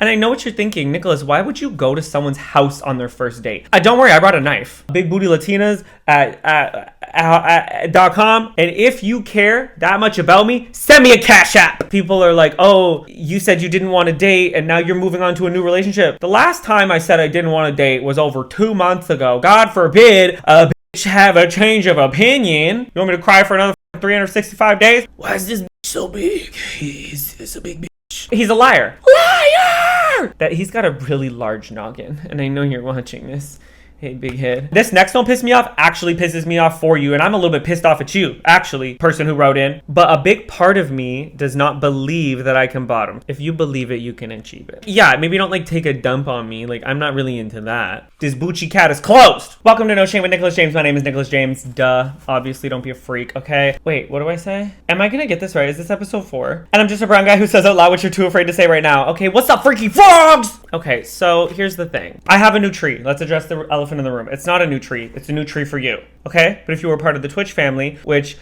And I know what you're thinking, Nicholas, why would you go to someone's house on their first date? Don't worry, I brought a knife. Big Booty Latinas at .com. And if you care that much about me, send me a Cash App. People are like, oh, you said you didn't want to date and now you're moving on to a new relationship. The last time I said I didn't want to date was over 2 months ago. God forbid a bitch have a change of opinion. You want me to cry for another 365 days? Why is this bitch so big? He's a big bitch. He's a liar. Liar! That he's got a really large noggin, and I know you're watching this. Hey, big head. This next don't piss me off actually pisses me off for you, and I'm a little bit pissed off at you, actually, person who wrote in. But a big part of me does not believe that I can bottom. If you believe it, you can achieve it. Yeah, maybe don't like take a dump on me. Like, I'm not really into that. This Bucci cat is closed. Welcome to No Shame with Nicholas James. My name is Nicholas James. Duh. Obviously, don't be a freak, okay? Wait, what do I say? Am I gonna get this right? Is this episode 4? And I'm just a brown guy who says out loud what you're too afraid to say right now. Okay, what's up, freaky frogs? Okay, so here's the thing. I have a new tree. Let's address the elephant in the room. It's not a new tree. It's a new tree for you. Okay? But if you were part of the Twitch family, which,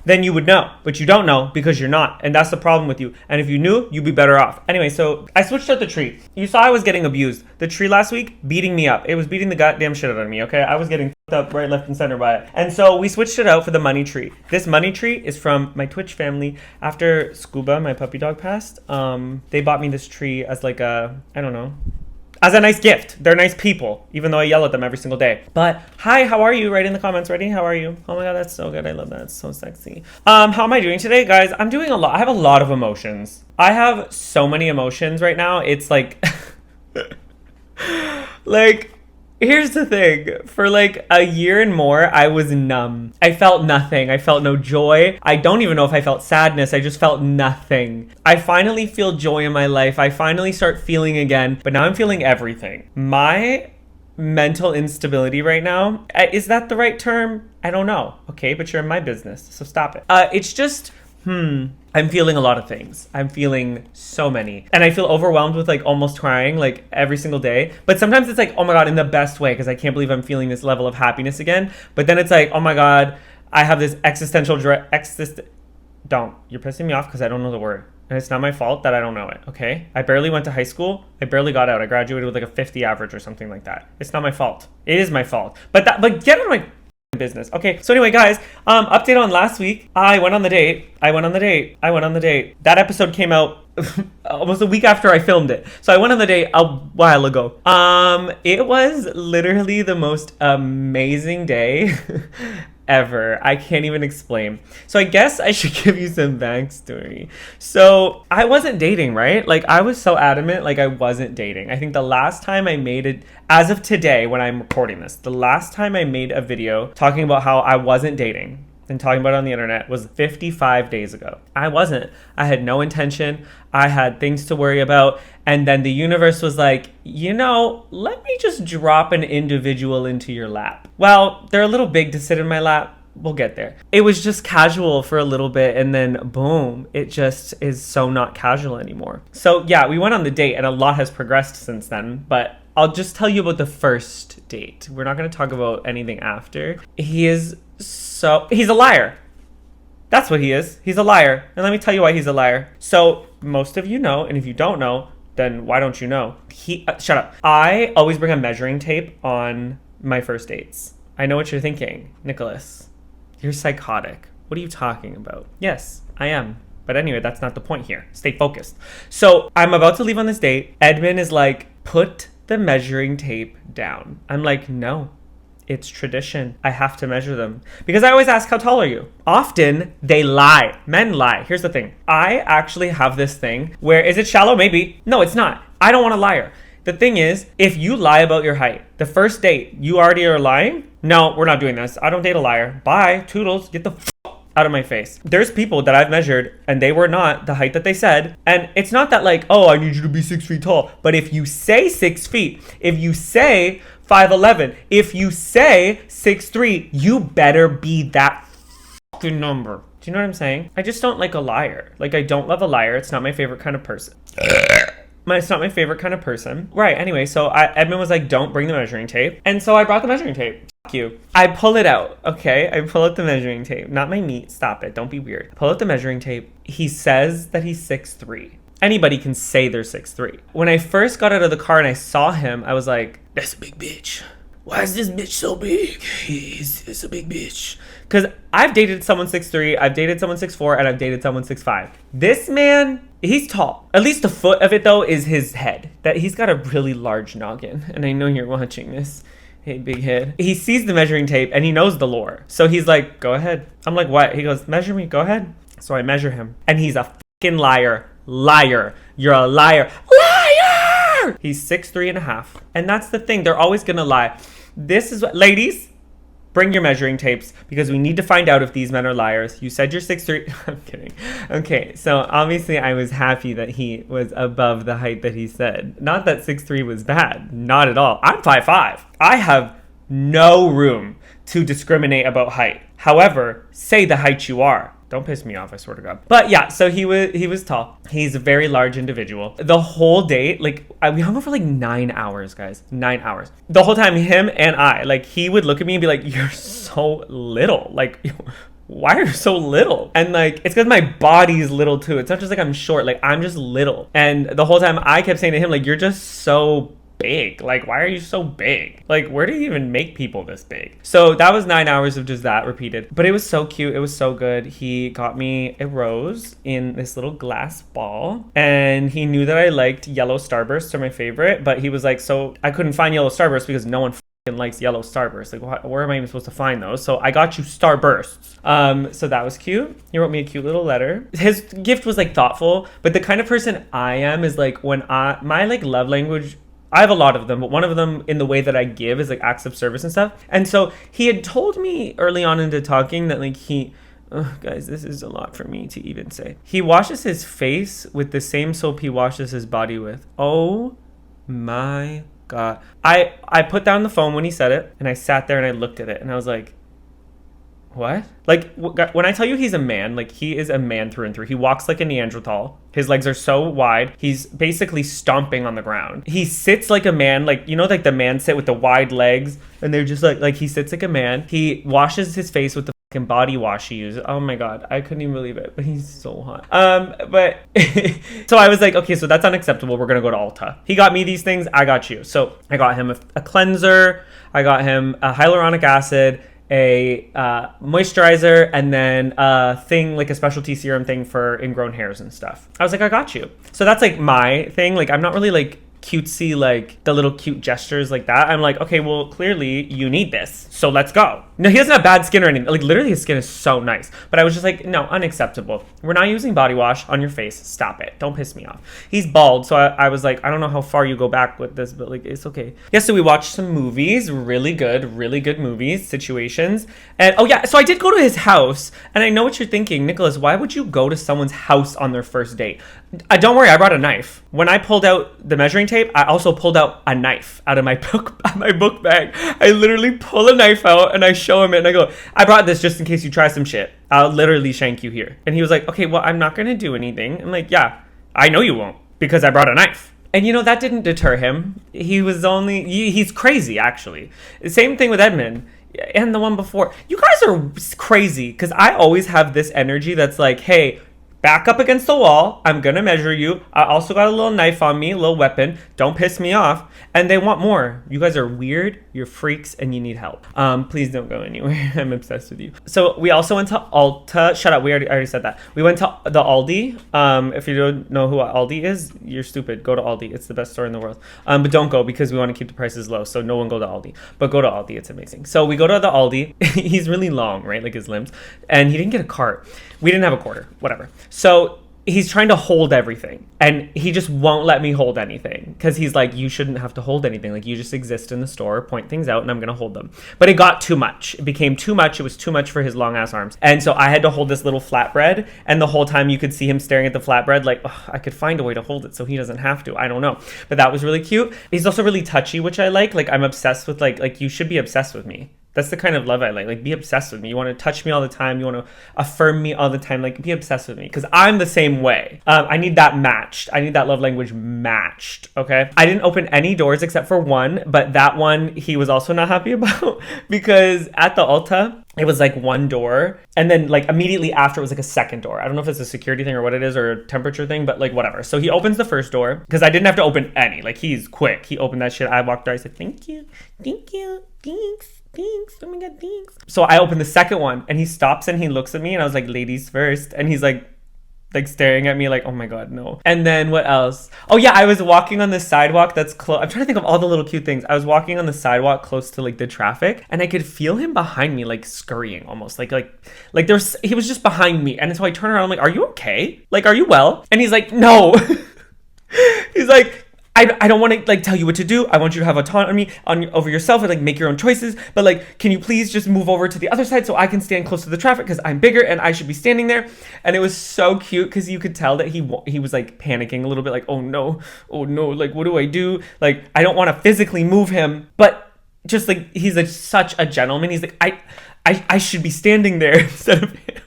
then you would know. But you don't know because you're not. And that's the problem with you. And if you knew, you'd be better off. Anyway, so I switched out the tree. You saw I was getting abused. The tree last week, beating me up. It was beating the goddamn shit out of me, okay? I was getting up right, left, and center by it. And so we switched it out for the money tree. This money tree is from my Twitch family. After Scuba, my puppy dog, passed, they bought me this tree as like a, I don't know, as a nice gift. They're nice people, even though I yell at them every single day. But hi, how are you? Write in the comments. Ready? How are you? Oh my god, that's so good. I love that. It's so sexy. How am I doing today, guys? I'm doing a lot. I have a lot of emotions. I have so many emotions right now. It's like, like, here's the thing. For like a year and more, I was numb. I felt nothing. I felt no joy. I don't even know if I felt sadness. I just felt nothing. I finally feel joy in my life. I finally start feeling again, but now I'm feeling everything. My mental instability right now, is that the right term? I don't know. Okay, but you're in my business, so stop it. It's just, I'm feeling a lot of things. I'm feeling so many. And I feel overwhelmed with like almost crying like every single day. But sometimes it's like, oh my god, in the best way, because I can't believe I'm feeling this level of happiness again. But then it's like, oh my god, I have this existential Don't. You're pissing me off because I don't know the word. And it's not my fault that I don't know it, okay? I barely went to high school. I barely got out. I graduated with like a 50 average or something like that. It's not my fault. It is my fault. But get out of my business. Okay, so anyway, guys, update on last week. I went on the date. That episode came out almost a week after I filmed it. So I went on the date a while ago. It was literally the most amazing day ever. I can't even explain. So I guess I should give you some backstory. So I wasn't dating, right? Like I was so adamant, like I wasn't dating. I think the last time I made it, as of today when I'm recording this, the last time I made a video talking about how I wasn't dating and talking about it on the internet was 55 days ago. I wasn't. I had no intention. I had things to worry about. And then the universe was like, you know, let me just drop an individual into your lap. Well, they're a little big to sit in my lap. We'll get there. It was just casual for a little bit and then boom, it just is so not casual anymore. So yeah, we went on the date and a lot has progressed since then, but I'll just tell you about the first date. We're not going to talk about anything after. He's a liar. That's what he is. He's a liar. And let me tell you why he's a liar. So most of you know, and if you don't know, then why don't you know? Shut up. I always bring a measuring tape on my first dates. I know what you're thinking, Nicholas. You're psychotic. What are you talking about? Yes, I am. But anyway, that's not the point here. Stay focused. So I'm about to leave on this date. Edmund is like, put the measuring tape down. I'm like, no. It's tradition. I have to measure them. Because I always ask, how tall are you? Often, they lie. Men lie. Here's the thing. I actually have this thing where, is it shallow? Maybe. No, it's not. I don't want a liar. The thing is, if you lie about your height, the first date, you already are lying? No, we're not doing this. I don't date a liar. Bye. Toodles. Get the out of my face. There's people that I've measured and they were not the height that they said. And it's not that like, oh, I need you to be 6 feet tall. But if you say 6 feet, if you say 5'11", if you say 6'3", you better be that fucking number. Do you know what I'm saying? I just don't like a liar. Like, I don't love a liar. It's not my favorite kind of person. It's not my favorite kind of person. Right, anyway, so Edmund was like, don't bring the measuring tape. And so I brought the measuring tape. Fuck you. I pull it out, okay? I pull out the measuring tape. Not my meat. Stop it. Don't be weird. I pull out the measuring tape. He says that he's 6'3". Anybody can say they're 6'3". When I first got out of the car and I saw him, I was like, that's a big bitch. Why is this bitch so big? He's a big bitch. Because I've dated someone 6'3", I've dated someone 6'4", and I've dated someone 6'5". This man, he's tall. At least the foot of it, though, is his head. That he's got a really large noggin. And I know you're watching this. Hey, big head. He sees the measuring tape, and he knows the lore. So he's like, go ahead. I'm like, what? He goes, measure me. Go ahead. So I measure him. And he's a fucking liar. Liar. You're a liar. Liar! He's 6'3.5". And that's the thing. They're always going to lie. This is what, ladies, bring your measuring tapes because we need to find out if these men are liars. You said you're 6'3". I'm kidding. Okay, so obviously I was happy that he was above the height that he said. Not that 6'3" was bad. Not at all. I'm 5'5". I have no room to discriminate about height. However, say the height you are. Don't piss me off, I swear to God. But yeah, so he was tall. He's a very large individual. The whole date, like, we hung out for like 9 hours, guys. 9 hours. The whole time, him and I, like, he would look at me and be like, you're so little. Like, why are you so little? And like, it's because my body's little too. It's not just like I'm short, like I'm just little. And the whole time I kept saying to him, like, you're just so big. Like, why are you so big? Like, where do you even make people this big? So that was 9 hours of just that repeated. But it was so cute. It was so good. He got me a rose in this little glass ball. And he knew that I liked yellow starbursts are my favorite. But he was like, so I couldn't find yellow starbursts because no one likes yellow starbursts. Like, where am I even supposed to find those? So I got you starbursts. So that was cute. He wrote me a cute little letter. His gift was like thoughtful. But the kind of person I am is like, when my like love language, I have a lot of them, but one of them in the way that I give is like acts of service and stuff. And so he had told me early on into talking that like guys, this is a lot for me to even say. He washes his face with the same soap he washes his body with. Oh my God. I put down the phone when he said it and I sat there and I looked at it and I was like, what? Like, when I tell you he's a man, like, he is a man through and through. He walks like a Neanderthal. His legs are so wide. He's basically stomping on the ground. He sits like a man, like, you know, like the man sit with the wide legs and they're just like he sits like a man. He washes his face with the fucking body wash he uses. Oh my God. I couldn't even believe it, but he's so hot. But so I was like, okay, so that's unacceptable. We're going to go to Ulta. He got me these things. I got you. So I got him a cleanser. I got him a hyaluronic acid, a moisturizer, and then a thing, like a specialty serum thing for ingrown hairs and stuff. I was like, I got you. So that's like my thing. Like, I'm not really like cutesy, like the little cute gestures like that. I'm like, okay, well, clearly you need this, so let's go. No, he doesn't have bad skin or anything. Like, literally his skin is so nice. But I was just like, no, unacceptable. We're not using body wash on your face. Stop it. Don't piss me off. He's bald, so I was like, I don't know how far you go back with this, but like, it's okay. Yeah, so we watched some movies, really good movies, situations. And oh yeah, so I did go to his house, and I know what you're thinking, Nicholas, why would you go to someone's house on their first date? Don't worry, I brought a knife. When I pulled out the measuring tape, I also pulled out a knife out of my book bag. I literally pull a knife out and I show him it and I go, I brought this just in case you try some shit. I'll literally shank you here. And he was like, okay, well, I'm not gonna do anything. I'm like, yeah, I know you won't because I brought a knife. And you know, that didn't deter him. He's crazy, actually. Same thing with Edmund and the one before. You guys are crazy because I always have this energy that's like, hey, back up against the wall. I'm going to measure you. I also got a little knife on me, a little weapon. Don't piss me off. And they want more. You guys are weird. You're freaks and you need help. Please don't go anywhere. I'm obsessed with you. So we also went to Ulta. Shut up. I already said that. We went to the Aldi. If you don't know who Aldi is, you're stupid. Go to Aldi. It's the best store in the world. But don't go because we want to keep the prices low. So no one go to Aldi. But go to Aldi. It's amazing. So we go to the Aldi. He's really long, right? Like his limbs. And he didn't get a cart. We didn't have a quarter. Whatever. So he's trying to hold everything and he just won't let me hold anything because he's like, you shouldn't have to hold anything. Like, you just exist in the store, point things out, and I'm going to hold them. But it got too much. It became too much. It was too much for his long ass arms. And so I had to hold this little flatbread. And the whole time you could see him staring at the flatbread like, oh, I could find a way to hold it so he doesn't have to. I don't know. But that was really cute. He's also really touchy, which I like. Like, I'm obsessed with like you should be obsessed with me. That's the kind of love I like. Like, be obsessed with me. You want to touch me all the time. You want to affirm me all the time. Like, be obsessed with me. Because I'm the same way. I need that matched. I need that love language matched. Okay? I didn't open any doors except for one. But that one, he was also not happy about. Because at the Ulta, it was like one door, and then like immediately after it was like a second door. I don't know if it's a security thing or what it is, or a temperature thing, but like whatever. So he opens the first door because I didn't have to open any. Like he's quick. He opened that shit. I walked there. I said, thank you, thanks. Oh my god, thanks. So I opened the second one, and he stops and he looks at me, and I was like, ladies first, and he's like staring at me like, oh my god, no. And then what else? Oh yeah, I was walking on the sidewalk that's close. I'm trying to think of all the little cute things. I was walking on the sidewalk close to like the traffic, and I could feel him behind me, like scurrying almost, like there's he was just behind me. And so I turn around, I'm like, are you okay? Like, are you well? And he's like, no. He's like, I don't want to like tell you what to do. I want you to have autonomy over yourself and like make your own choices. But like, can you please just move over to the other side so I can stand close to the traffic because I'm bigger and I should be standing there. And it was so cute because you could tell that he was like panicking a little bit, like, oh no, like what do I do? Like I don't want to physically move him, but just like he's like such a gentleman. He's like I should be standing there instead of him.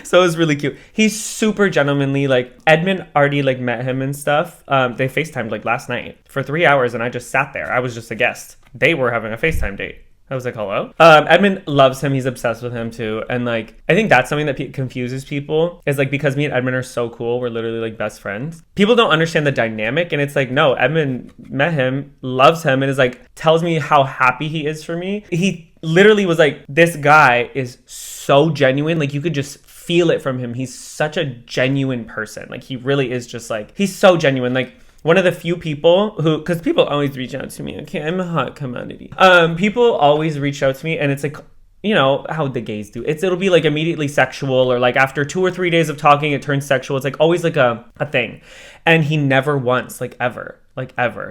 So it was really cute. He's super gentlemanly. Like Edmund already like met him and stuff. They FaceTimed like last night for 3 hours, and I just sat there. I was just a guest. They were having a FaceTime date. I was like, hello? Edmund loves him. He's obsessed with him too. And like, I think that's something that confuses people is like, because me and Edmund are so cool, we're literally like best friends. People don't understand the dynamic. And it's like, no, Edmund met him, loves him, and is like, tells me how happy he is for me. He literally was like, this guy is so genuine. Like you could just feel it from him. He's such a genuine person. Like he really is just like, he's so genuine. Like one of the few people who, because people always reach out to me. Okay, I'm a hot commodity. People always reach out to me, and it's like, you know how the gays do. It'll be like immediately sexual, or like after 2 or 3 days of talking, it turns sexual. It's like always like a thing. And he never once, like ever,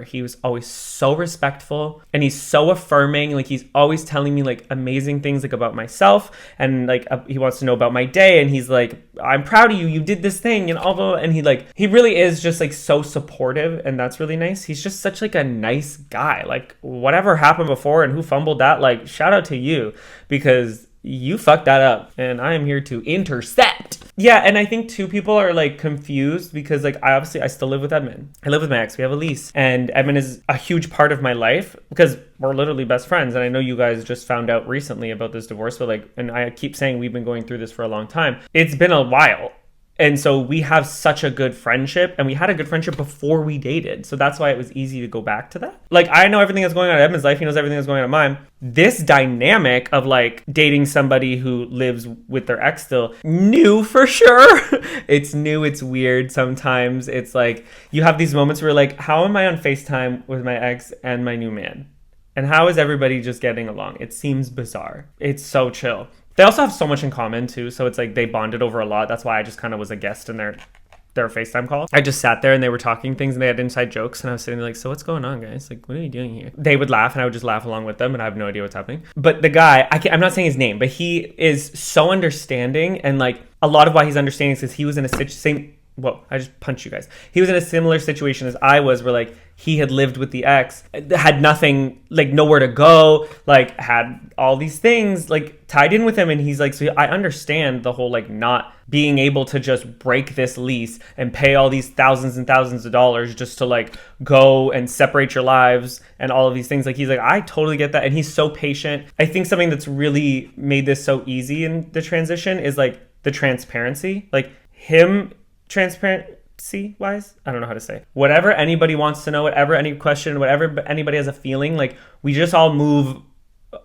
he was always so respectful, and he's so affirming. Like he's always telling me like amazing things like about myself, and like he wants to know about my day, and he's like, I'm proud of you, you did this thing, and all the, and he really is just like so supportive, and that's really nice. He's just such like a nice guy. Like whatever happened before and who fumbled that, like shout out to you, because you fucked that up, and I am here to intercept. Yeah, and I think too, people are like confused because like I still live with Edmund. I live with my ex. We have a lease, and Edmund is a huge part of my life because we're literally best friends. And I know you guys just found out recently about this divorce, but like, and I keep saying we've been going through this for a long time. It's been a while. And so we have such a good friendship, and we had a good friendship before we dated. So that's why it was easy to go back to that. Like, I know everything that's going on in Edmund's life. He knows everything that's going on in mine. This dynamic of like dating somebody who lives with their ex still, new for sure. It's new. It's weird. Sometimes it's like you have these moments where like, how am I on FaceTime with my ex and my new man? And how is everybody just getting along? It seems bizarre. It's so chill. They also have so much in common too, so it's like they bonded over a lot. That's why I just kind of was a guest in their FaceTime call. I just sat there and they were talking things and they had inside jokes, and I was sitting there like, so what's going on, guys? Like, what are you doing here? They would laugh and I would just laugh along with them, and I have no idea what's happening. But the guy, I'm not saying his name, but he is so understanding, and like a lot of why he's understanding is because he was in a same. Whoa, I just punched you guys. He was in a similar situation as I was, where like he had lived with the ex, had nothing, like nowhere to go, like had all these things like tied in with him. And he's like, so I understand the whole like not being able to just break this lease and pay all these thousands and thousands of dollars just to like go and separate your lives and all of these things. Like he's like, I totally get that. And he's so patient. I think something that's really made this so easy in the transition is like the transparency, like him transparency wise, I don't know how to say. Whatever anybody wants to know, whatever any question, whatever anybody has a feeling, like we just all move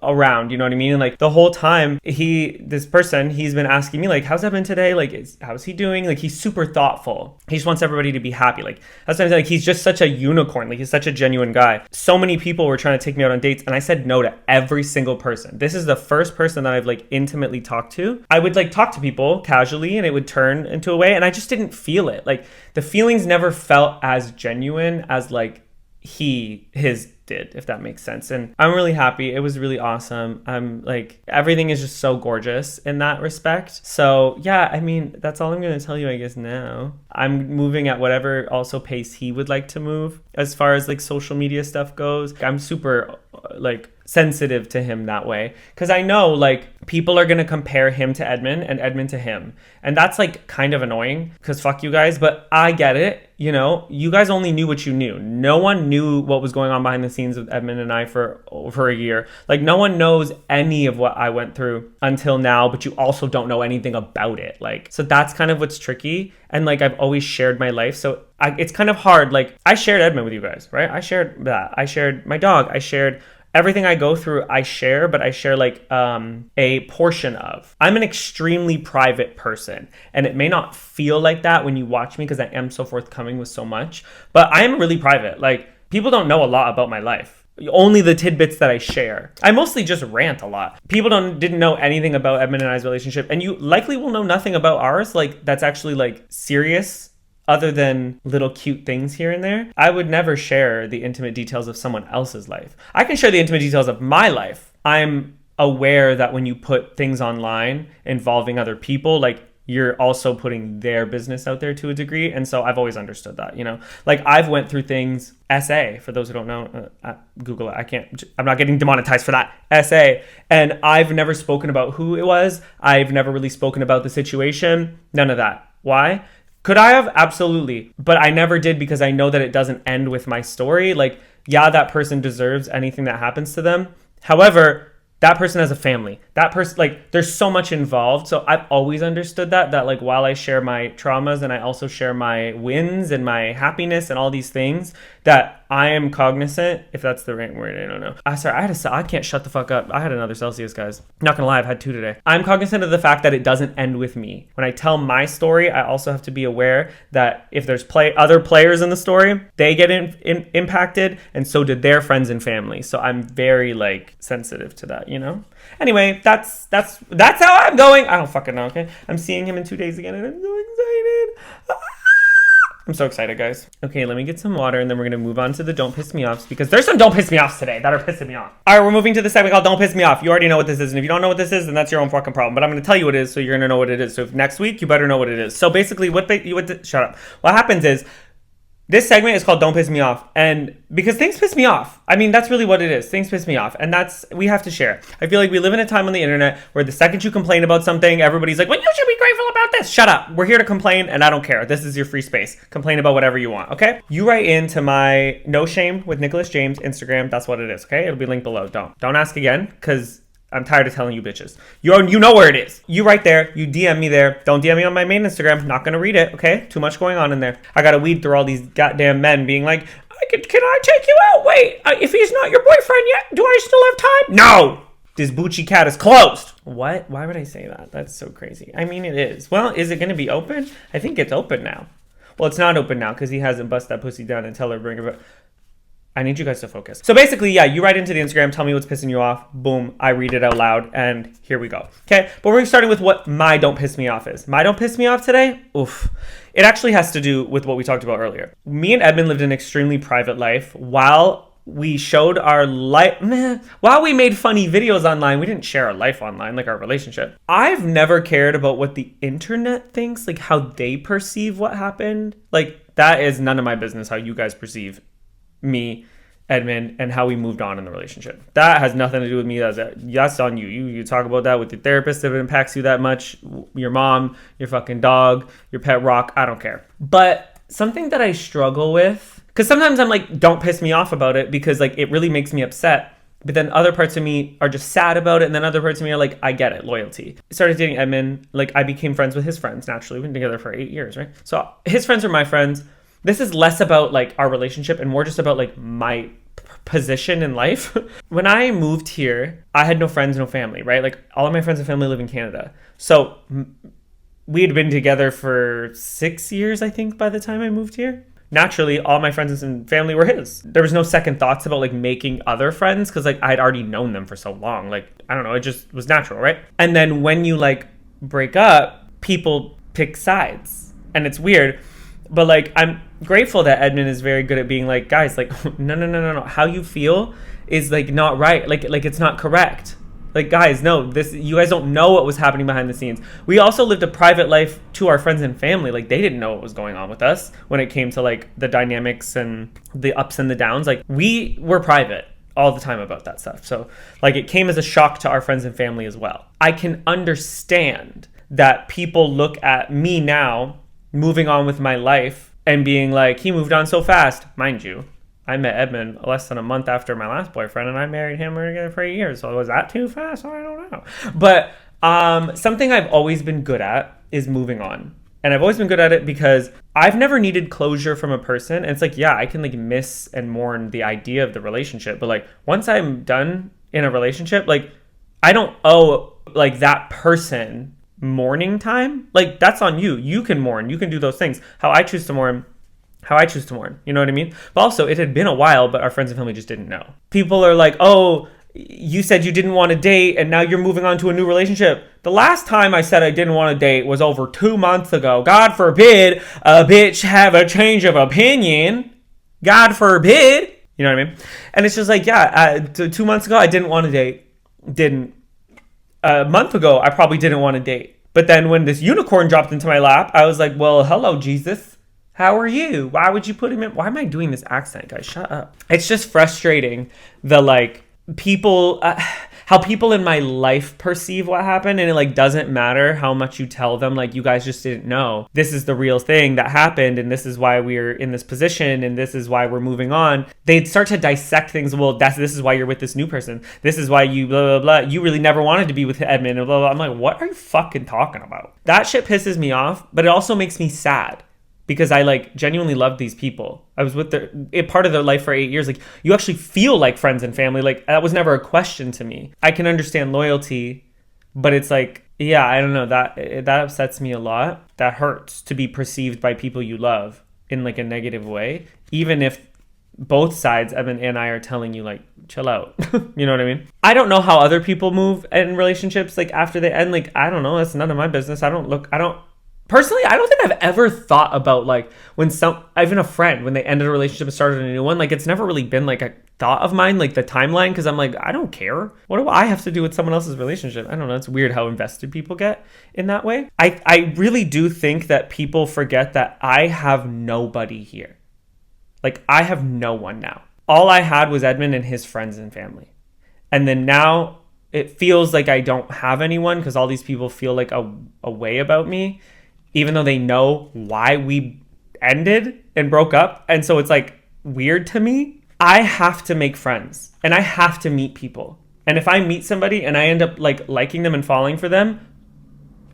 around, you know what I mean? And like the whole time this person, he's been asking me like, how's Evan today? Like, how's he doing? Like, he's super thoughtful. He just wants everybody to be happy. Like, that's what I'm saying. Like, he's just such a unicorn. Like, he's such a genuine guy. So many people were trying to take me out on dates, and I said no to every single person. This is the first person that I've like intimately talked to. I would like talk to people casually and it would turn into a way, and I just didn't feel it. Like, the feelings never felt as genuine as like his did, if that makes sense. And I'm really happy. It was really awesome. I'm like, everything is just so gorgeous in that respect. So yeah, I mean, that's all I'm going to tell you, I guess. Now I'm moving at whatever also pace he would like to move as far as like social media stuff goes. I'm super like sensitive to him that way, because I know like people are going to compare him to Edmund and Edmund to him, and that's like kind of annoying because fuck you guys, but I get it. You know, you guys only knew what you knew. No one knew what was going on behind the scenes with Edmund and I for over a year. Like no one knows any of what I went through until now, but you also don't know anything about it. Like, so that's kind of what's tricky. And like I've always shared my life, so it's kind of hard. Like I shared Edmund with you guys, right? I shared that. I shared my dog. I shared everything I go through. I share, but I share like a portion of. I'm an extremely private person, and it may not feel like that when you watch me because I am so forthcoming with so much, but I am really private. Like people don't know a lot about my life. Only the tidbits that I share. I mostly just rant a lot. People didn't know anything about Edmund and I's relationship, and you likely will know nothing about ours, like that's actually like serious, other than little cute things here and there. I would never share the intimate details of someone else's life. I can share the intimate details of my life. I'm aware that when you put things online involving other people, like you're also putting their business out there to a degree. And so I've always understood that, you know, like I've went through things, SA, for those who don't know, Google it. I'm not getting demonetized for that, SA. And I've never spoken about who it was. I've never really spoken about the situation. None of that. Why? Could I have? Absolutely. But I never did because I know that it doesn't end with my story. Like, yeah, that person deserves anything that happens to them. However, that person has a family. That person, like, there's so much involved. So I've always understood that like, while I share my traumas and I also share my wins and my happiness and all these things, that I am cognizant, if that's the right word, I don't know. I can't shut the fuck up. I had another Celsius, guys. Not gonna lie, I've had 2 today. I'm cognizant of the fact that it doesn't end with me. When I tell my story, I also have to be aware that if there's other players in the story, they get impacted, and so did their friends and family. So I'm very like sensitive to that, you know? Anyway, that's how I'm going. I don't fucking know, okay? I'm seeing him in 2 days again, and I'm so excited. I'm so excited, guys. Okay, let me get some water, and then we're going to move on to the Don't Piss Me Offs, because there's some Don't Piss Me Offs today that are pissing me off. All right, we're moving to the segment called Don't Piss Me Off. You already know what this is, and if you don't know what this is, then that's your own fucking problem. But I'm going to tell you what it is, so you're going to know what it is. So if next week, you better know what it is. So basically, shut up. What happens is, this segment is called Don't Piss Me Off, and because things piss me off. I mean, that's really what it is. Things piss me off, and we have to share. I feel like we live in a time on the internet where the second you complain about something, everybody's like, well, you should be grateful about this. Shut up. We're here to complain, and I don't care. This is your free space. Complain about whatever you want, okay? You write into my No Shame with Nicholas James Instagram. That's what it is, okay? It'll be linked below. Don't ask again, because I'm tired of telling you bitches. You know where it is. You right there. You DM me there. Don't DM me on my main Instagram. Not gonna read it, okay? Too much going on in there. I gotta weed through all these goddamn men being like, can I take you out? Wait, if he's not your boyfriend yet, do I still have time? No! This Bucci cat is closed. What? Why would I say that? That's so crazy. I mean, it is. Well, is it gonna be open? I think it's open now. Well, it's not open now because he hasn't bust that pussy down and tell her bring it. I need you guys to focus. So basically, yeah, you write into the Instagram, tell me what's pissing you off. Boom, I read it out loud, and here we go. Okay, but we're starting with what my Don't Piss Me Off is. My Don't Piss Me Off today? Oof. It actually has to do with what we talked about earlier. Me and Edmund lived an extremely private life while we showed our life. While we made funny videos online, we didn't share our life online, like our relationship. I've never cared about what the internet thinks, like how they perceive what happened. Like, that is none of my business how you guys perceive me, Edmund, and how we moved on in the relationship. That has nothing to do with me. That's on you. You talk about that with your therapist if it impacts you that much, your mom, your fucking dog, your pet rock. I don't care. But something that I struggle with, because sometimes I'm like, don't piss me off about it because like it really makes me upset. But then other parts of me are just sad about it. And then other parts of me are like, I get it, loyalty. I started dating Edmund. Like, I became friends with his friends naturally. We've been together for 8 years, right? So his friends are my friends. This is less about like our relationship and more just about like my position in life. When I moved here, I had no friends, no family, right? Like all of my friends and family live in Canada. So we had been together for 6 years, I think, by the time I moved here. Naturally, all my friends and family were his. There was no second thoughts about like making other friends because like I'd already known them for so long. Like, I don't know, it just was natural, right? And then when you like break up, people pick sides and it's weird. But like, I'm grateful that Edmund is very good at being like, guys, like, no. How you feel is like not right. Like it's not correct. Like, guys, no, you guys don't know what was happening behind the scenes. We also lived a private life to our friends and family. Like, they didn't know what was going on with us when it came to like the dynamics and the ups and the downs. Like, we were private. all the time about that stuff. So like it came as a shock to our friends and family as well. I can understand that people look at me now moving on with my life and being like, he moved on so fast. Mind you, I met Edmund less than a month after my last boyfriend, and I married him. We were together for 8 years. So was that too fast? I don't know. But something I've always been good at is moving on. And I've always been good at it because I've never needed closure from a person. And it's like, yeah, I can like miss and mourn the idea of the relationship. But like once I'm done in a relationship, like I don't owe like that person mourning time. Like that's on you. You can mourn. You can do those things. How I choose to mourn. You know what I mean? But also it had been a while, but our friends and family just didn't know. People are like, oh, you said you didn't want to date and now you're moving on to a new relationship. The last time I said I didn't want to date was over 2 months ago. God forbid a bitch have a change of opinion. God forbid. You know what I mean? And it's just like, yeah, 2 months ago I didn't want to date. Didn't. A month ago I probably didn't want to date. But then when this unicorn dropped into my lap, I was like, well, hello, Jesus. How are you? Why would you put him in? Why am I doing this accent, guys? Shut up. It's just frustrating the like people, how people in my life perceive what happened, and it like doesn't matter how much you tell them, like you guys just didn't know. This is the real thing that happened, and this is why we're in this position, and this is why we're moving on. They'd start to dissect things. Well, this is why you're with this new person. This is why you blah, blah, blah. You really never wanted to be with Edmund, and blah, blah. I'm like, what are you fucking talking about? That shit pisses me off, but it also makes me sad. Because I like genuinely love these people. I was with part of their life for 8 years. Like you actually feel like friends and family. Like that was never a question to me. I can understand loyalty, but it's like, yeah, I don't know, that upsets me a lot. That hurts to be perceived by people you love in like a negative way. Even if both sides, Evan and I, are telling you like, chill out. You know what I mean? I don't know how other people move in relationships like after they end. Like, I don't know. That's none of my business. Personally, I don't think I've ever thought about like when even a friend, when they ended a relationship and started a new one, like it's never really been like a thought of mine, like the timeline, because I'm like, I don't care. What do I have to do with someone else's relationship? I don't know. It's weird how invested people get in that way. I really do think that people forget that I have nobody here. Like I have no one now. All I had was Edmund and his friends and family. And then now it feels like I don't have anyone because all these people feel like a way about me, even though they know why we ended and broke up. And so it's like weird to me. I have to make friends and I have to meet people. And if I meet somebody and I end up like liking them and falling for them,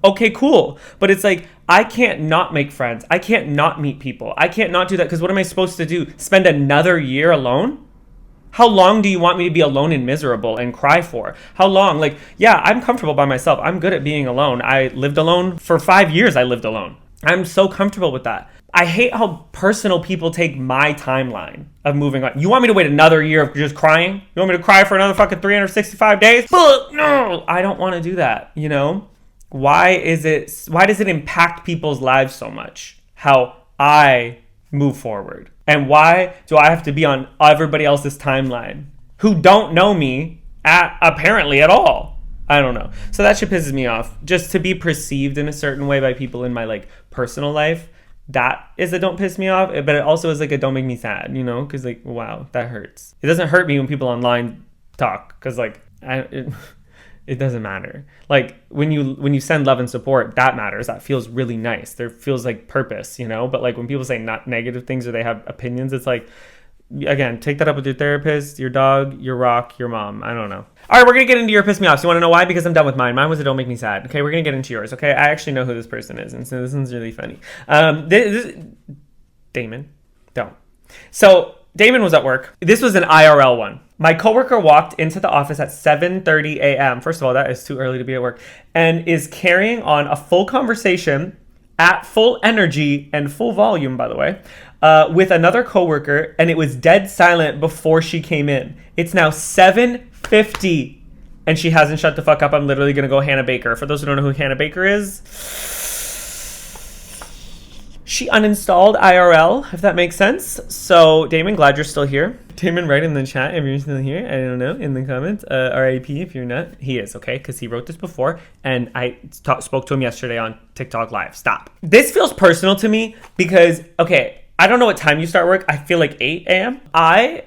okay, cool. But it's like, I can't not make friends. I can't not meet people. I can't not do that because what am I supposed to do? Spend another year alone? How long do you want me to be alone and miserable and cry for? How long? Like, yeah, I'm comfortable by myself. I'm good at being alone. I lived alone for 5 years. I lived alone. I'm so comfortable with that. I hate how personal people take my timeline of moving on. You want me to wait another year of just crying? You want me to cry for another fucking 365 days? No, I don't want to do that, you know? Why does it impact people's lives so much? How I move forward. And why do I have to be on everybody else's timeline who don't know me apparently at all? I don't know. So that shit pisses me off. Just to be perceived in a certain way by people in my like personal life, that is a don't piss me off. But it also is like a don't make me sad, you know? Because like, wow, that hurts. It doesn't hurt me when people online talk because like it doesn't matter. Like when you send love and support, that matters. That feels really nice. There feels like purpose, you know? But like when people say not negative things or they have opinions, it's like, again, take that up with your therapist, your dog, your rock, your mom. I don't know. All right, we're going to get into your piss me off. So you want to know why? Because I'm done with mine. Mine was a don't make me sad. Okay, we're going to get into yours. Okay, I actually know who this person is. And so this one's really funny. Damon. Don't. So Damon was at work. This was an IRL one. My coworker walked into the office at 7:30 a.m. First of all, that is too early to be at work. And is carrying on a full conversation at full energy and full volume, by the way, with another coworker. And it was dead silent before she came in. It's now 7:50 and she hasn't shut the fuck up. I'm literally going to go Hannah Baker. For those who don't know who Hannah Baker is, she uninstalled IRL, if that makes sense. So, Damon, glad you're still here. Damon, write in the chat if you're still here. I don't know, in the comments. RIP if you're not. He is, okay? Because he wrote this before, and I spoke to him yesterday on TikTok Live. Stop. This feels personal to me because, okay, I don't know what time you start work. I feel like 8 a.m. I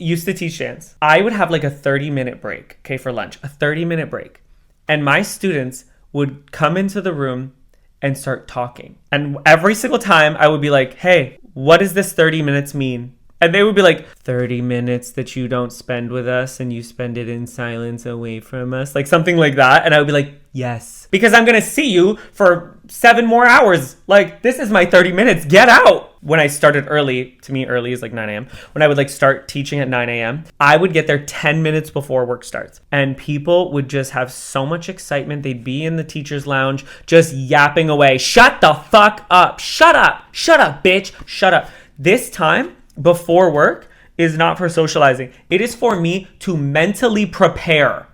used to teach dance. I would have like a 30-minute break, okay, for lunch, a 30-minute break. And my students would come into the room and start talking. And every single time I would be like, hey, what does this 30 minutes mean? And they would be like, 30 minutes that you don't spend with us and you spend it in silence away from us. Like something like that. And I would be like, yes. Because I'm going to see you for 7 more hours. Like, this is my 30 minutes. Get out. When I started early, to me early is like 9 a.m. When I would like start teaching at 9 a.m., I would get there 10 minutes before work starts. And people would just have so much excitement. They'd be in the teacher's lounge just yapping away. Shut the fuck up. Shut up. Shut up, bitch. Shut up. This time before work is not for socializing. It is for me to mentally prepare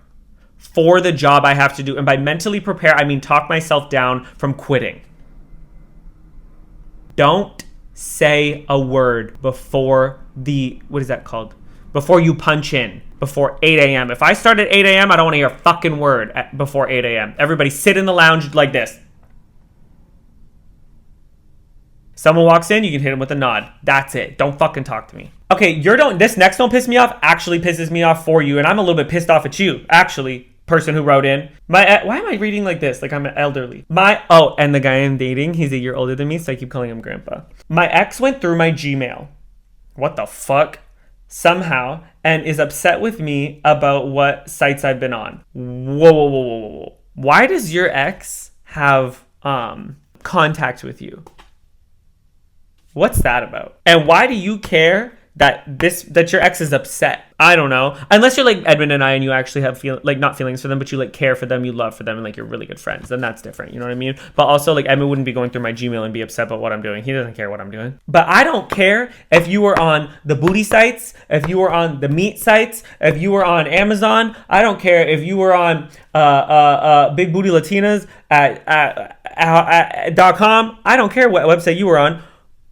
for the job I have to do. And by mentally prepare, I mean talk myself down from quitting. Don't say a word before what is that called? Before you punch in, before 8 a.m. If I start at 8 a.m., I don't want to hear a fucking word before 8 a.m. Everybody sit in the lounge like this. Someone walks in, you can hit them with a nod. That's it. Don't fucking talk to me. Okay, this next don't piss me off actually pisses me off for you, and I'm a little bit pissed off at you, actually, person who wrote in. Why am I reading like this? Like I'm elderly. And the guy I'm dating, he's a year older than me, so I keep calling him grandpa. My ex went through my Gmail. What the fuck? Somehow, and is upset with me about what sites I've been on. Whoa. Why does your ex have contact with you? What's that about? And why do you care that your ex is upset? I don't know. Unless you're like Edmund and I and you actually have not feelings for them, but you like care for them, you love for them, and like you're really good friends, then that's different. You know what I mean? But also like Edmund wouldn't be going through my Gmail and be upset about what I'm doing. He doesn't care what I'm doing. But I don't care if you were on the booty sites, if you were on the meat sites, if you were on Amazon. I don't care if you were on Big Booty Latinas at .com. I don't care what website you were on.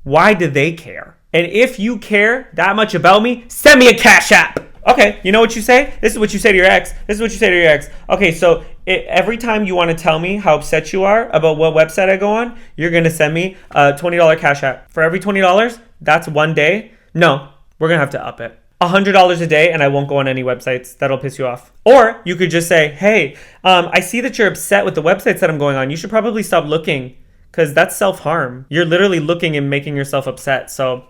Why do they care? And if you care that much about me, send me a Cash App. Okay, you know what you say? This is what you say to your ex. This is what you say to your ex. Okay, so every time you want to tell me how upset you are about what website I go on, you're going to send me a $20 Cash App. For every $20, that's one day. No, we're going to have to up it. $100 a day, and I won't go on any websites. That'll piss you off. Or you could just say, hey, I see that you're upset with the websites that I'm going on. You should probably stop looking. Because that's self-harm. You're literally looking and making yourself upset. So,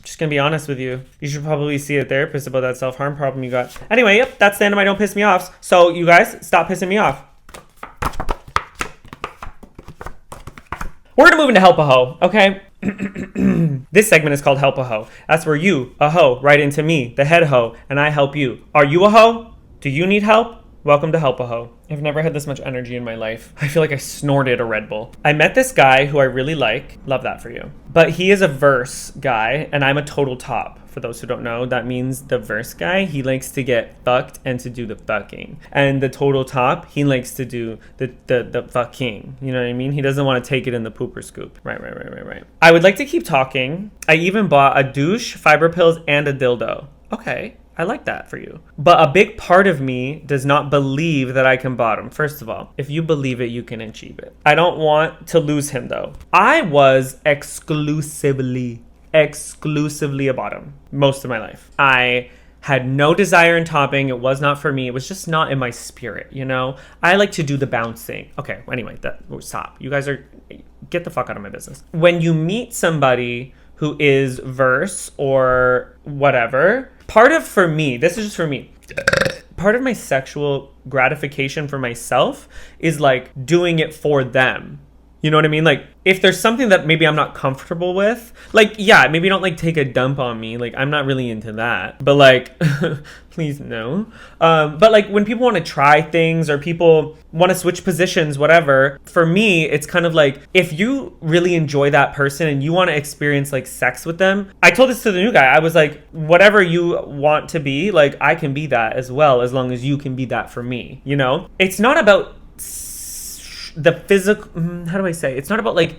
just going to be honest with you. You should probably see a therapist about that self-harm problem you got. Anyway, yep, that's the end of my Don't Piss Me Offs. So, you guys, stop pissing me off. We're going to move into Help a Hoe, okay? This segment is called Help a Hoe. That's where you, a hoe, write into me, the head hoe, and I help you. Are you a hoe? Do you need help? Welcome to Help a Hoe. I've never had this much energy in my life. I feel like I snorted a Red Bull. I met this guy who I really like. Love that for you. But he is a verse guy, and I'm a total top. For those who don't know, that means the verse guy, he likes to get fucked and to do the fucking. And the total top, he likes to do the fucking. You know what I mean? He doesn't want to take it in the pooper scoop. Right. I would like to keep talking. I even bought a douche, fiber pills, and a dildo. Okay. I like that for you. But a big part of me does not believe that I can bottom. First of all, if you believe it, you can achieve it. I don't want to lose him though. I was exclusively a bottom most of my life. I had no desire in topping. It was not for me. It was just not in my spirit, you know? I like to do the bouncing. Okay, anyway, stop. You guys get the fuck out of my business. When you meet somebody who is verse or whatever, part of my sexual gratification for myself is like doing it for them. You know what I mean? Like if there's something that maybe I'm not comfortable with, like, yeah, maybe don't like take a dump on me. Like I'm not really into that, but like, please no. But like when people want to try things or people want to switch positions, whatever, for me, it's kind of like, if you really enjoy that person and you want to experience like sex with them, I told this to the new guy. I was like, whatever you want to be, like I can be that as well, as long as you can be that for me, you know? It's not about the physical, how do I say? It's not about like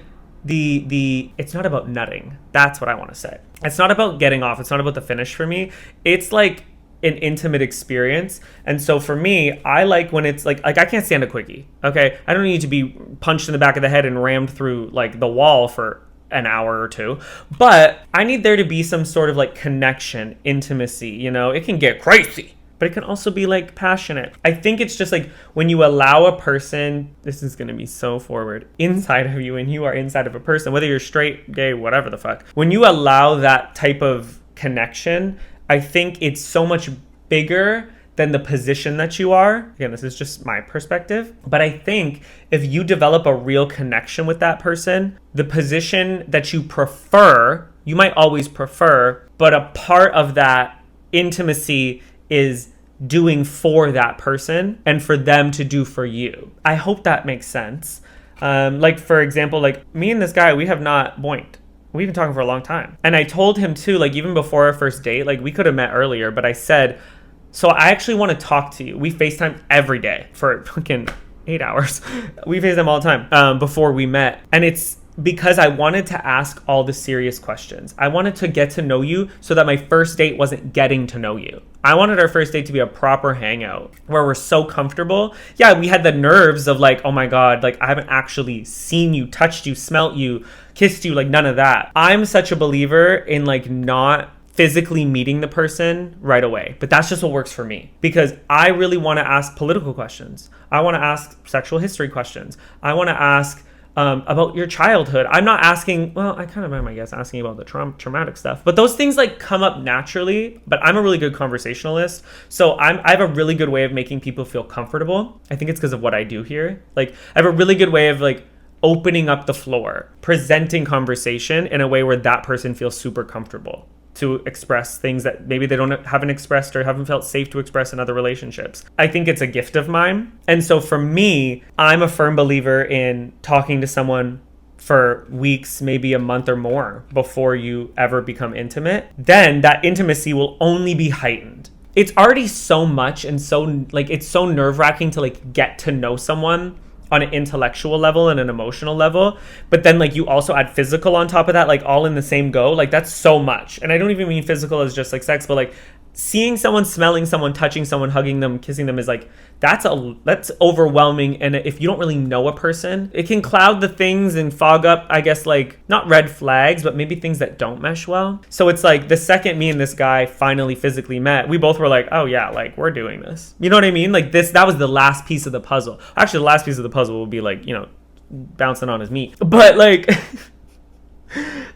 it's not about nutting. That's what I want to say. It's not about getting off. It's not about the finish for me. It's like an intimate experience. And so for me, I like when it's like I can't stand a quickie. Okay. I don't need to be punched in the back of the head and rammed through like the wall for an hour or two, but I need there to be some sort of like connection, intimacy, you know. It can get crazy, but it can also be like passionate. I think it's just like when you allow a person, this is going to be so forward, inside of you, and you are inside of a person, whether you're straight, gay, whatever the fuck, when you allow that type of connection, I think it's so much bigger than the position that you are. Again, this is just my perspective. But I think if you develop a real connection with that person, the position that you prefer, you might always prefer, but a part of that intimacy is doing for that person and for them to do for you. I hope that makes sense. Like, for example, like me and this guy, we have not boinked. We've been talking for a long time. And I told him too, like even before our first date, like we could have met earlier, but I said, so I actually want to talk to you. We FaceTime every day for fucking 8 hours. We FaceTime all the time before we met. And it's because I wanted to ask all the serious questions. I wanted to get to know you so that my first date wasn't getting to know you. I wanted our first date to be a proper hangout where we're so comfortable. Yeah, we had the nerves of like, oh my God, like I haven't actually seen you, touched you, smelt you, kissed you, like none of that. I'm such a believer in like not physically meeting the person right away. But that's just what works for me, because I really want to ask political questions. I want to ask sexual history questions. I want to ask about your childhood. I'm not asking, well, I kind of am, I guess, asking about the traumatic stuff. But those things like come up naturally. But I'm a really good conversationalist. So I have a really good way of making people feel comfortable. I think it's because of what I do here. Like I have a really good way of like opening up the floor, presenting conversation in a way where that person feels super comfortable to express things that maybe they haven't expressed or haven't felt safe to express in other relationships. I think it's a gift of mine. And so for me, I'm a firm believer in talking to someone for weeks, maybe a month or more before you ever become intimate. Then that intimacy will only be heightened. It's already so much and so like it's so nerve-wracking to like get to know someone on an intellectual level and an emotional level, but then like you also add physical on top of that, like all in the same go. Like that's so much. And I don't even mean physical as just like sex, but like seeing someone, smelling someone, touching someone, hugging them, kissing them is like that's overwhelming. And if you don't really know a person, it can cloud the things and fog up, I guess, like not red flags, but maybe things that don't mesh well. So it's like the second me and this guy finally physically met, we both were like, oh yeah, like we're doing this. You know what I mean? Like that was the last piece of the puzzle. Actually, the last piece of the puzzle will be like, you know, bouncing on his meat. But like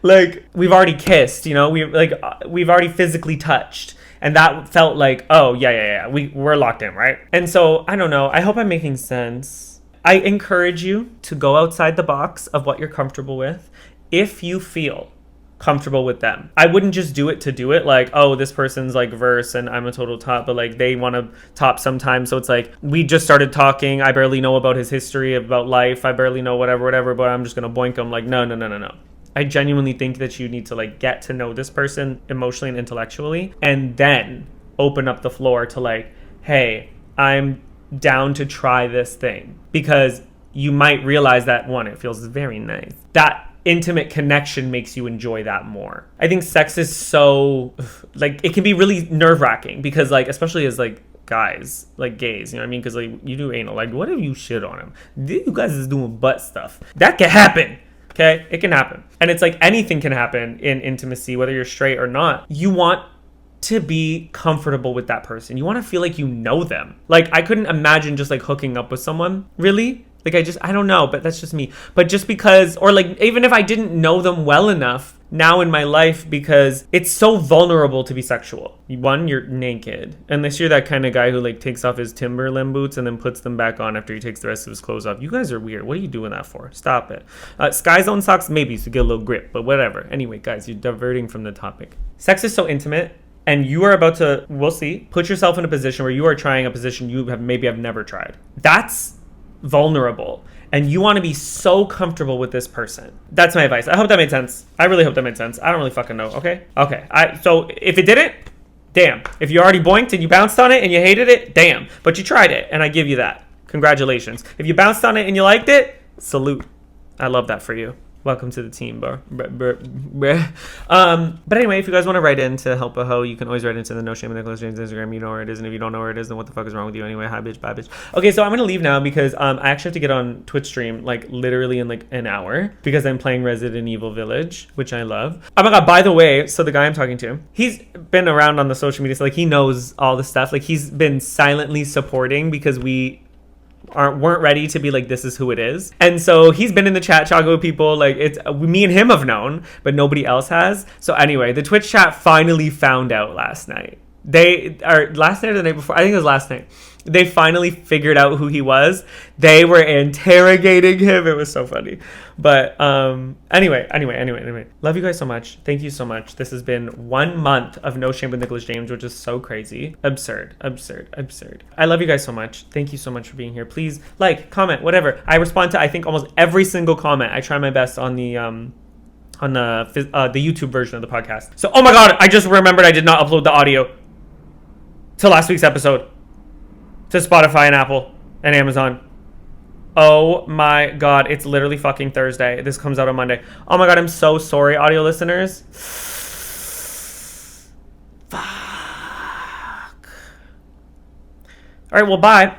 like we've already kissed, you know, we've already physically touched. And that felt like, oh, yeah, we're locked in, right? And so, I don't know. I hope I'm making sense. I encourage you to go outside the box of what you're comfortable with if you feel comfortable with them. I wouldn't just do it to do it, like, oh, this person's like verse and I'm a total top, but like they want to top sometimes. So it's like, we just started talking. I barely know about his history, about life. I barely know whatever, but I'm just going to boink him. Like, no. I genuinely think that you need to like get to know this person emotionally and intellectually, and then open up the floor to like, hey, I'm down to try this thing, because you might realize that one, it feels very nice. That intimate connection makes you enjoy that more. I think sex is so like, it can be really nerve-wracking because like, especially as like guys, like gays, you know what I mean? Because like you do anal, like what if you shit on him? You guys is doing butt stuff. That can happen. Okay, it can happen. And it's like anything can happen in intimacy, whether you're straight or not. You want to be comfortable with that person. You want to feel like you know them. Like I couldn't imagine just like hooking up with someone, really. Like I don't know, but that's just me. But just because, or like even if I didn't know them well enough now in my life, because it's so vulnerable to be sexual. One, you're naked. Unless you're that kind of guy who like takes off his Timberland boots and then puts them back on after he takes the rest of his clothes off. You guys are weird. What are you doing that for? Stop it. Sky Zone socks, maybe to get a little grip, but whatever. Anyway, guys, you're diverting from the topic. Sex is so intimate. And you are about to, we'll see, put yourself in a position where you are trying a position you have never tried. That's vulnerable. And you want to be so comfortable with this person. That's my advice. I hope that made sense. I really hope that made sense. I don't really fucking know, okay? Okay. So if it didn't, damn. If you already boinked and you bounced on it and you hated it, damn. But you tried it, and I give you that. Congratulations. If you bounced on it and you liked it, salute. I love that for you. Welcome to the team, bro. But anyway, if you guys want to write in to help a hoe, you can always write into the No Shame in Nicholas James Instagram. You know where it is, and if you don't know where it is, then what the fuck is wrong with you anyway? Hi, bitch, bye, bitch. Okay, so I'm gonna leave now because I actually have to get on Twitch stream like literally in like an hour because I'm playing Resident Evil Village, which I love. Oh my god! By the way, so the guy I'm talking to, he's been around on the social media, so like he knows all the stuff. Like he's been silently supporting because we weren't ready to be like, this is who it is. And so he's been in the chat talking with people like it's me and him have known, but nobody else has. So anyway, the Twitch chat finally found out last night. Last night or the night before, I think it was last night. They finally figured out who he was. They were interrogating him. It was so funny. But anyway. Love you guys so much. Thank you so much. This has been 1 month of No Shame with Nicholas James, which is so crazy. Absurd. I love you guys so much. Thank you so much for being here. Please like, comment, whatever. I respond to, I think, almost every single comment. I try my best on the YouTube version of the podcast. So, oh my God, I just remembered I did not upload the audio to last week's episode to Spotify and Apple and Amazon. Oh my God, it's literally fucking Thursday. This comes out on Monday. Oh my God, I'm so sorry, audio listeners. Fuck. All right, well, bye.